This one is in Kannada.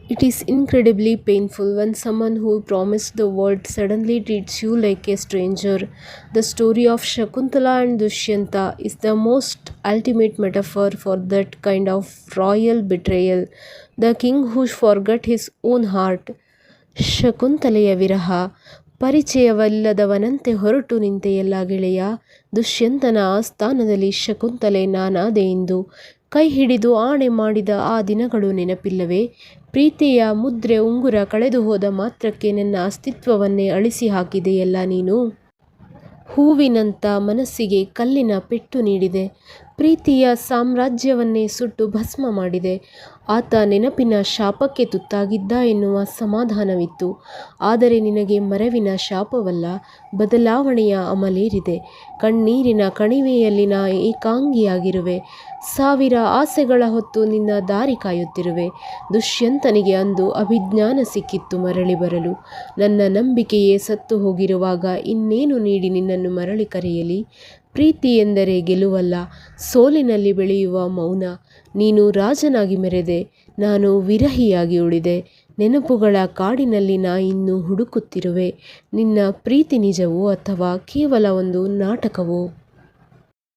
It is incredibly painful when someone who promised the world suddenly treats you like a stranger. The story of Shakuntala and Dushyanta is the most ultimate metaphor for that kind of royal betrayal. The king who forgot his own heart, ಶಕುಂತಲೆಯ ವಿರಹ. ಪರಿಚಯವಿಲ್ಲದವನಂತೆ ಹೊರಟು ನಿಂತೆಯಲ್ಲ ಗೆಳೆಯ, ದುಷ್ಯಂತನ ಆಸ್ಥಾನದಲ್ಲಿ ಶಕುಂತಲೆ ನಾನಾದೆ ಎಂದು ಕೈ ಹಿಡಿದು ಆಣೆ ಮಾಡಿದ ಆ ದಿನಗಳು ನೆನಪಿಲ್ಲವೇ? ಪ್ರೀತಿಯ ಮುದ್ರೆ ಉಂಗುರ ಕಳೆದು ಹೋದ ಮಾತ್ರಕ್ಕೆ ನನ್ನ ಅಸ್ತಿತ್ವವನ್ನೇ ಅಳಿಸಿ ಹಾಕಿದೆಯಲ್ಲ ನೀನು. ಹೂವಿನಂಥ ಮನಸ್ಸಿಗೆ ಕಲ್ಲಿನ ಪೆಟ್ಟು ನೀಡಿದೆ. ಪ್ರೀತಿಯ ಸಾಮ್ರಾಜ್ಯವನ್ನೇ ಸುಟ್ಟು ಭಸ್ಮ ಮಾಡಿದೆ. ಆತ ನೆನಪಿನ ಶಾಪಕ್ಕೆ ತುತ್ತಾಗಿದ್ದ ಎನ್ನುವ ಸಮಾಧಾನವಿತ್ತು. ಆದರೆ ನಿನಗೆ ಮರವಿನ ಶಾಪವಲ್ಲ, ಬದಲಾವಣೆಯ ಅಮಲೇರಿದೆ. ಕಣ್ಣೀರಿನ ಕಣಿವೆಯಲ್ಲಿ ನಾ ಏಕಾಂಗಿಯಾಗಿರುವೆ. ಸಾವಿರ ಆಸೆಗಳ ಹೊತ್ತು ನಿನ್ನ ದಾರಿ ಕಾಯುತ್ತಿರುವೆ. ದುಷ್ಯಂತನಿಗೆ ಅಂದು ಅಭಿಜ್ಞಾನ ಸಿಕ್ಕಿತ್ತು ಮರಳಿ ಬರಲು. ನನ್ನ ನಂಬಿಕೆಯೇ ಸತ್ತು ಹೋಗಿರುವಾಗ ಇನ್ನೇನು ನೀಡಿ ನಿನ್ನನ್ನು ಮರಳಿ ಕರೆಯಲಿ? ಪ್ರೀತಿ ಎಂದರೆ ಗೆಲುವಲ್ಲ, ಸೋಲಿನಲ್ಲಿ ಬೆಳೆಯುವ ಮೌನ. ನೀನು ರಾಜನಾಗಿ ಮೆರೆದೆ, ನಾನು ವಿರಹಿಯಾಗಿ ಉಳಿದೆ. ನೆನಪುಗಳ ಕಾಡಿನಲ್ಲಿ ನಾ ಇನ್ನೂ ಹುಡುಕುತ್ತಿರುವೆ. ನಿನ್ನ ಪ್ರೀತಿ ನಿಜವೋ ಅಥವಾ ಕೇವಲ ಒಂದು ನಾಟಕವೋ?